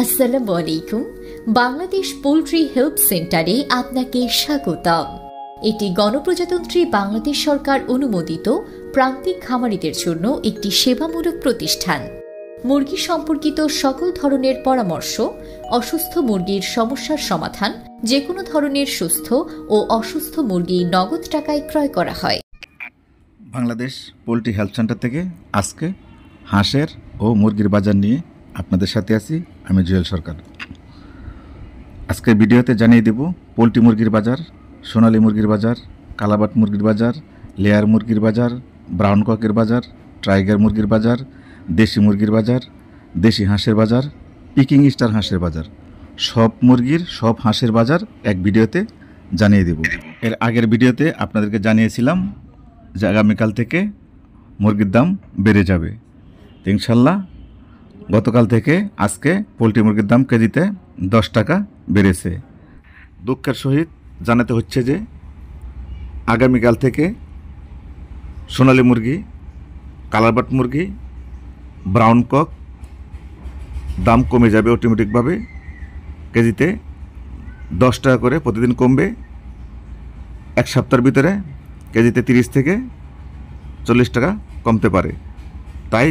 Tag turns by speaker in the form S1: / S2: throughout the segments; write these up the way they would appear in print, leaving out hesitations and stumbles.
S1: আসসালামু আলাইকুম। Bangladesh poultry help সেন্টারে আপনাকে স্বাগতম। এটি গণপ্রজাতন্ত্রী বাংলাদেশ সরকার অনুমোদিত প্রান্তিক খামারিদের জন্য একটি সেবামূলক প্রতিষ্ঠান। মুরগি সম্পর্কিত সকল ধরনের পরামর্শ, অসুস্থ মুরগির সমস্যার সমাধান, যে কোনো ধরনের সুস্থ ও অসুস্থ মুরগি নগদ টাকায় ক্রয় করা হয়।
S2: বাংলাদেশ পোলট্রি হেল্প সেন্টার থেকে আজকে হাঁসের ও মুরগির বাজার নিয়ে আপনাদের সাথে আছি আমি জুয়েল সরকার। আজকের ভিডিওতে জানিয়ে দেব পোলট্রি মুরগির বাজার, সোনালী মুরগির বাজার, কালাবাট মুরগির বাজার, লেয়ার মুরগির বাজার, ব্রাউন ককের বাজার, টাইগার মুরগির বাজার, দেশি মুরগির বাজার, দেশি হাঁসের বাজার, পিকিং স্টার হাঁসের বাজার, সব মুরগির সব হাঁসের বাজার এক ভিডিওতে জানিয়ে দেব। এর আগের ভিডিওতে আপনাদেরকে জানিয়েছিলাম যে আগামীকাল থেকে মুরগির দাম বেড়ে যাবে। ইনশাল্লাহ গতকাল থেকে আজকে পোলট্রি মুরগির দাম কেজিতে 10 টাকা বেড়েছে। দুঃখের সহিত জানাতে হচ্ছে যে আগামীকাল থেকে সোনালী মুরগি, কালারবাট মুরগি, ব্রাউন কক দাম কমে যাবে অটোমেটিকভাবে। কেজিতে 10 টাকা করে প্রতিদিন কমবে। এক সপ্তাহের ভিতরে কেজিতে 30 থেকে 40 টাকা কমতে পারে। তাই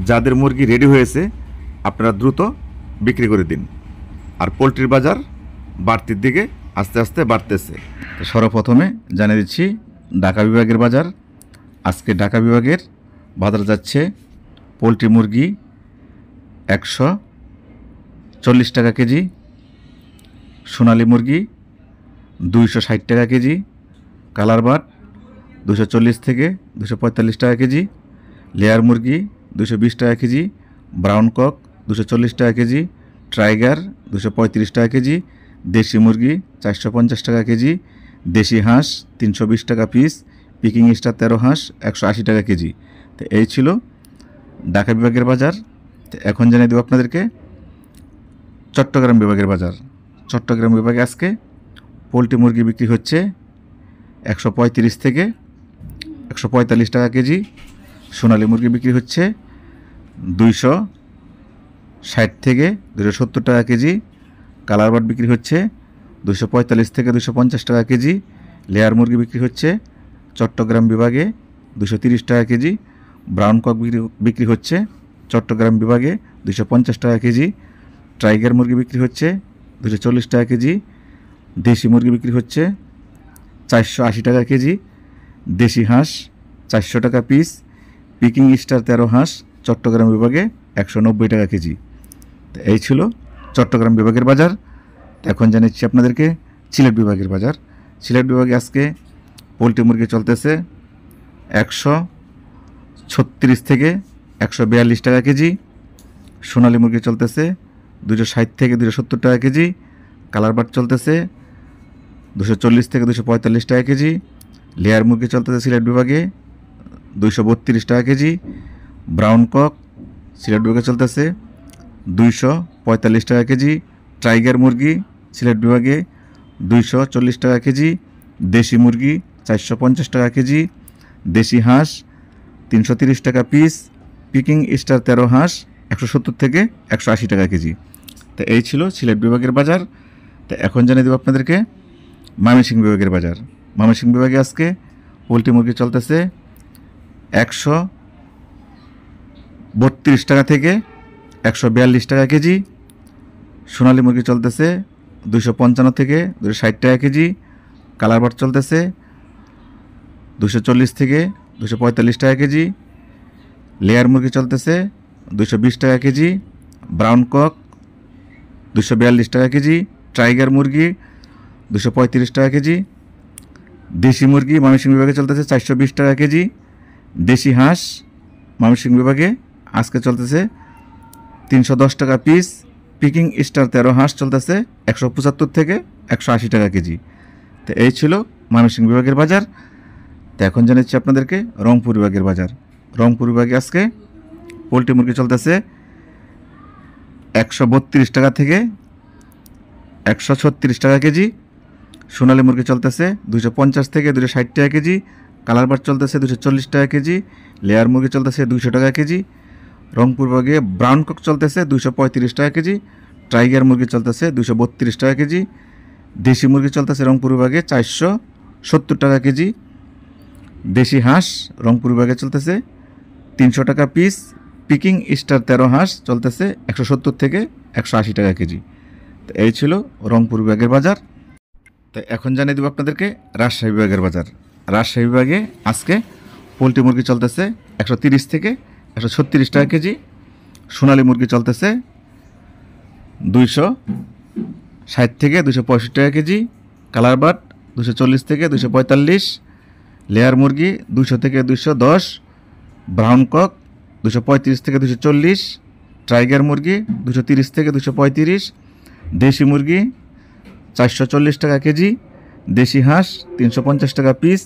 S2: যাদের মুরগি রেডি হয়েছে আপনারা দ্রুত বিক্রি করে দিন। আর পোলট্রির বাজার বাড়তির দিকে আস্তে আস্তে বাড়তেছে। সর্বপ্রথমে জানিয়ে দিচ্ছি ঢাকা বিভাগের বাজার। আজকে ঢাকা বিভাগের বাজার যাচ্ছে পোলট্রি মুরগি 140 টাকা কেজি, সোনালী মুরগি 260 টাকা কেজি, কালারবাট 240 থেকে 245 টাকা কেজি, লেয়ার মুরগি 220 টাকা কেজি, ব্রাউন কক 240 টাকা কেজি, টাইগার 235 টাকা কেজি, দেশি মুরগি 450 টাকা কেজি, দেশি হাঁস 320 টাকা পিস, পিকিং স্টার 13 হাঁস 180 টাকা কেজি। তো এই ছিল ঢাকা বিভাগের বাজার। তো এখন জানিয়ে দেব আপনাদেরকে চট্টগ্রাম বিভাগের বাজার। চট্টগ্রাম বিভাগে আজকে পোলট্রি মুরগি বিক্রি হচ্ছে 135 থেকে 145 টাকা কেজি, সোনালী মুরগি বিক্রি হচ্ছে 260 থেকে 270 টাকা কেজি, কালারবাট বিক্রি হচ্ছে 245 থেকে 250 টাকা কেজি, লেয়ার মুরগি বিক্রি হচ্ছে চট্টগ্রাম বিভাগে 230 টাকা কেজি, ব্রাউন কক বিক্রি হচ্ছে চট্টগ্রাম বিভাগে 250 টাকা কেজি, টাইগার মুরগি বিক্রি হচ্ছে 240 টাকা কেজি, দেশি মুরগি বিক্রি হচ্ছে 480 টাকা কেজি, দেশি হাঁস 400 টাকা পিস, পিকিং স্টার 13 হাঁস চট্টগ্রাম বিভাগে 190 টাকা কেজি। তো এই ছিল চট্টগ্রাম বিভাগের বাজার। তো এখন জানাচ্ছি আপনাদেরকে সিলেট বিভাগের বাজার। সিলেট বিভাগে আজকে পোলট্রি মুরগি চলতেছে 136 থেকে 142 টাকা কেজি, সোনালী মুরগি চলতেছে 260 থেকে 270 টাকা কেজি, কালারবাট চলতেছে 240 থেকে 245 টাকা কেজি, লেয়ার মুরগি চলতেছে সিলেট বিভাগে 232 টাকা কেজি, ব্রাউন কক সিলেট বিভাগে চলতেছে 245 টাকা কেজি, টাইগার মুরগি সিলেট বিভাগে 240 টাকা কেজি, দেশি মুরগি 450 টাকা কেজি, দেশি হাঁস 330 টাকা পিস, পিকিং স্টার 13 হাঁস 170 থেকে 180 টাকা কেজি। তো এই ছিল সিলেট বিভাগের বাজার। তো এখন জানিয়ে দেব আপনাদেরকে ময়মনসিংহ বিভাগের বাজার। ময়মনসিংহ বিভাগে আজকে পোলট্রি মুরগি চলতেছে 132 টাকা থেকে 142 টাকা কেজি, সোনালী মুরগি চলতেছে 255 থেকে 260 টাকা কেজি, কালারবাট চলতেছে 240 থেকে 245 টাকা কেজি, লেয়ার মুরগি চলতেছে 220 টাকা কেজি, ব্রাউন কক 242 টাকা কেজি, টাইগার মুরগি 235 টাকা কেজি, দেশি মুরগি ময়মনসিংহ বিভাগে চলতেছে 420 টাকা কেজি, দেশি হাঁস ময়মনসিংহ বিভাগে আজকে চলতেছে 310 টাকা পিস, পিকিং স্টার 13 হাঁস চলতেছে 175 থেকে 180 টাকা কেজি। তো এই ছিল ময়মনসিংহ বিভাগের বাজার। তো এখন জানাচ্ছি আপনাদেরকে রংপুর বিভাগের বাজার। রংপুর বিভাগে আজকে পোলট্রি মুরগি চলতেছে 132 টাকা থেকে 136 টাকা কেজি, সোনালী মুরগি চলতেছে 250 থেকে 260 টাকা কেজি, কালারবাট চলতেছে 240 টাকা কেজি, লেয়ার মুরগি চলতেছে 200 টাকা কেজি, রংপুর বিভাগে ব্রাউন কক চলতেছে 235 টাকা কেজি, টাইগার মুরগি চলতেছে 232 টাকা কেজি, দেশি মুরগি চলতেছে রংপুর বিভাগে 470 টাকা কেজি, দেশি হাঁস রংপুর বিভাগে চলতেছে 300 টাকা পিস, পিকিং স্টার 13 হাঁস চলতেছে 170 থেকে 180 টাকা কেজি। তো এই ছিল রংপুর বিভাগের বাজার। তো এখন জানিয়ে দেবো আপনাদেরকে রাজশাহী বিভাগের বাজার। রাজশাহী বিভাগে আজকে পোলট্রি মুরগি চলতেছে 130 থেকে 136 টাকা কেজি, সোনালী মুরগি চলতেছে 260 থেকে 265 টাকা কেজি, কালার বাট 240 থেকে 245, লেয়ার মুরগি 200 থেকে 210, ব্রাউন কক 235 থেকে 240, টাইগার মুরগি 230 থেকে 235, দেশি মুরগি 440 টাকা কেজি, দেশি হাঁস 350 টাকা পিস,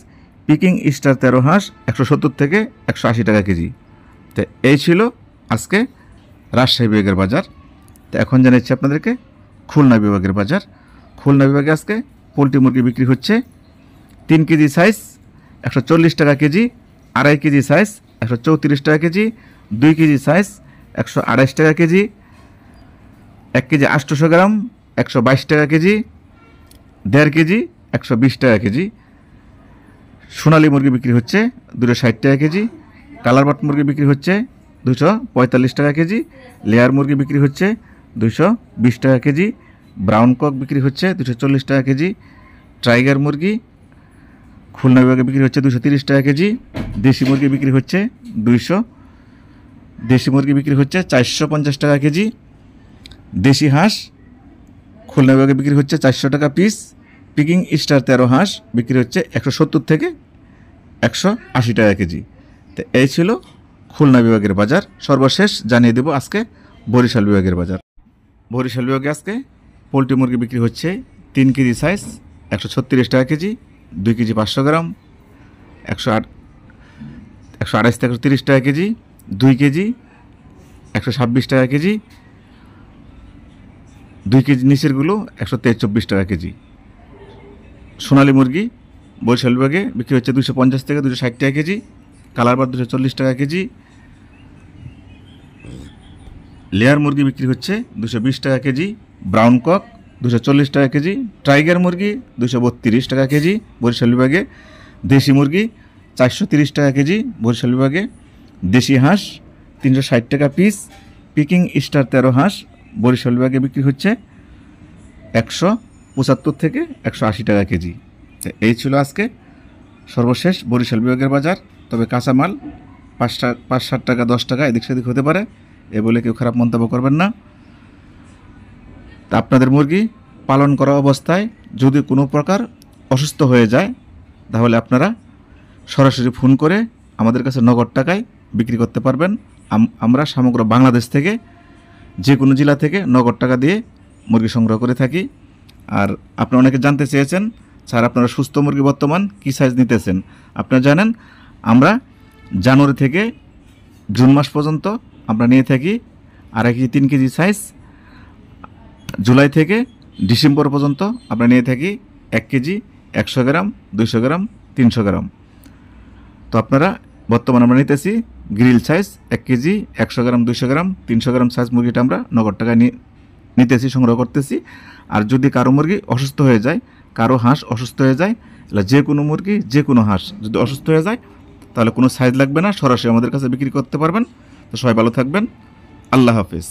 S2: পিকিং স্টার 13 হাঁস 170 থেকে 180 টাকা কেজি। তো এই ছিল আজকে রাজশাহী বিভাগের বাজার। তো এখন জানাচ্ছি আপনাদেরকে খুলনা বিভাগের বাজার। খুলনা বিভাগে আজকে পোলট্রি মুরগি বিক্রি হচ্ছে 3 কেজি সাইজ 140 টাকা কেজি, 2.5 কেজি সাইজ 134 টাকা কেজি, 2 কেজি সাইজ 128 টাকা কেজি, 1 কেজি 800 গ্রাম 122 টাকা কেজি, 1.5 কেজি 120 টাকা কেজি। সোনালী মুরগি বিক্রি হচ্ছে 260 টাকা কেজি, কালার বাট মুরগি বিক্রি হচ্ছে 245 টাকা কেজি, লেয়ার মুরগি বিক্রি হচ্ছে 220 টাকা কেজি, ব্রাউন কক বিক্রি হচ্ছে 240 টাকা কেজি, টাইগার মুরগি খুলনা বিভাগে বিক্রি হচ্ছে 230 টাকা কেজি, দেশি মুরগি বিক্রি হচ্ছে 450 টাকা কেজি, দেশি হাঁস খুলনা বিভাগে বিক্রি হচ্ছে 400 টাকা পিস, পিকিং স্টার 13 হাঁস বিক্রি হচ্ছে 170 থেকে 180 টাকা কেজি। তো এই ছিল খুলনা বিভাগের বাজার। সর্বশেষ জানিয়ে দেব আজকে বরিশাল বিভাগের বাজার। বরিশাল বিভাগে আজকে পোলট্রি মুরগি বিক্রি হচ্ছে 3 কেজি সাইজ 136 টাকা কেজি, 2 কেজি 500 গ্রাম 128 থেকে 130 টাকা কেজি, 2 কেজি 126 টাকা কেজি, 2 কেজি নিচেরগুলো 124 টাকা কেজি। সোনালী মুরগি বরিশাল বিভাগে বিক্রি হচ্ছে 250 থেকে 260 টাকা কেজি, কালার বার 240 টাকা কেজি, লেয়ার মুরগি বিক্রি হচ্ছে 220 টাকা কেজি, ব্রাউন কক 240 টাকা কেজি, টাইগার মুরগি 232 টাকা কেজি বরিশাল বিভাগে, দেশি মুরগি 430 টাকা কেজি বরিশাল বিভাগে, দেশি হাঁস 360 টাকা পিস, পিকিং স্টার 13 হাঁস বরিশাল বিভাগে বিক্রি হচ্ছে 175 থেকে 180 টাকা কেজি। এই ছিল আজকে সর্বশেষ বরিশাল বিভাগের বাজার। তবে কাঁচামাল 5-7 টাকা 10 টাকা এদিক সেদিক হতে পারে, এ বলে কেউ খারাপ মন্তব্য করবেন না। তা আপনাদের মুরগি পালন করা অবস্থায় যদি কোনো প্রকার অসুস্থ হয়ে যায় তাহলে আপনারা সরাসরি ফোন করে আমাদের কাছে নগদ টাকায় বিক্রি করতে পারবেন। আমরা সমগ্র বাংলাদেশ থেকে যে কোনো জেলা থেকে নগদ টাকা দিয়ে মুরগি সংগ্রহ করে থাকি। আর আপনারা অনেকে জানতে চেয়েছেন স্যার আপনারা সুস্থ মুরগি বর্তমান কী সাইজ নিতেছেন। আপনারা জানেন আমরা জানুয়ারি থেকে জুন মাস পর্যন্ত আমরা নিয়ে থাকি 2.5 কেজি 3 কেজি সাইজ, জুলাই থেকে ডিসেম্বর পর্যন্ত আমরা নিয়ে থাকি 1 কেজি 100 গ্রাম 200 গ্রাম 300 গ্রাম। তো আপনারা বর্তমানে আমরা নিতেছি গ্রিল সাইজ 1 কেজি 100 গ্রাম 200 গ্রাম 300 গ্রাম সাইজ মুরগিটা আমরা নগদ টাকা নিতেছি, সংগ্রহ করতেছি। আর যদি কারো মুরগি অসুস্থ হয়ে যায়, কারো হাঁস অসুস্থ হয়ে যায়, তাহলে যে কোনো মুরগি যে কোনো হাঁস যদি অসুস্থ হয়ে যায় তাহলে কোনো সাইজ লাগবে না, সরাসরি আমাদের কাছে বিক্রি করতে পারবেন। তো সবাই ভালো থাকবেন, আল্লাহ হাফেজ।